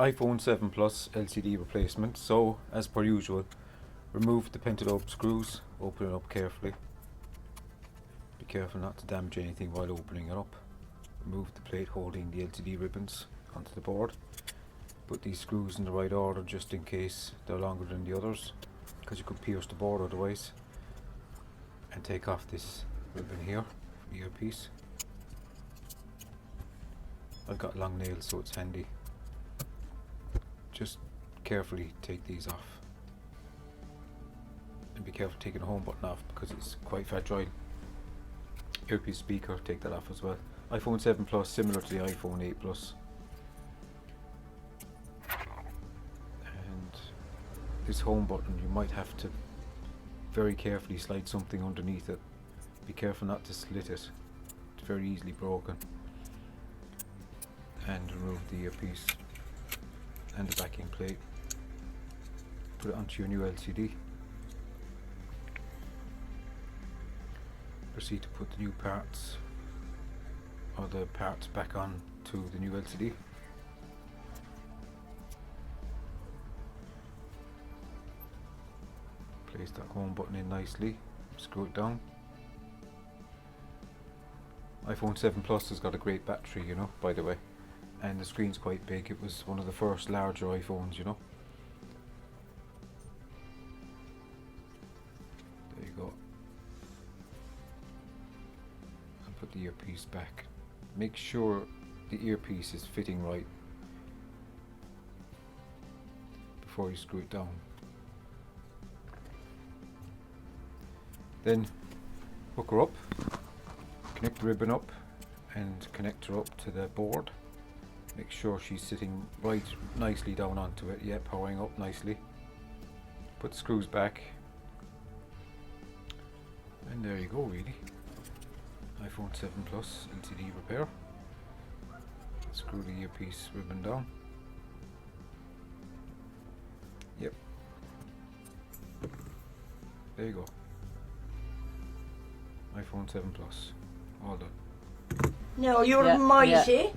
iPhone 7 Plus LCD replacement. So, as per usual, remove the pentalobe screws, open it up carefully. Be careful not to damage anything while opening it up. Remove the plate holding the LCD ribbons onto the board. Put these screws in the right order just in case they're longer than the others, because you could pierce the board otherwise. And take off this ribbon here, the earpiece. I've got long nails, so it's handy. Just carefully take these off. And be careful taking the home button off because it's quite fragile. Earpiece speaker, take that off as well. iPhone 7 Plus, similar to the iPhone 8 Plus. And this home button, you might have to very carefully slide something underneath it. Be careful not to slit it. It's very easily broken. And remove the earpiece and the backing plate. Put it onto your new LCD. Proceed to put the new parts or the parts back on to the new LCD. Place that home button in nicely, screw it down. iPhone 7 Plus has got a great battery, you know, by the way, and the screen's quite big. It was one of the first larger iPhones, you know. There you go. And put the earpiece back. Make sure the earpiece is fitting right before you screw it down. Then hook her up, connect the ribbon up and connect her up to the board. Make sure she's sitting right nicely down onto it. Yeah, powering up nicely. Put the screws back. And there you go, really. iPhone 7 Plus LCD repair. Screw the earpiece ribbon down. Yep. There you go. iPhone 7 Plus. All done. No, you're Yeah, mighty. yeah.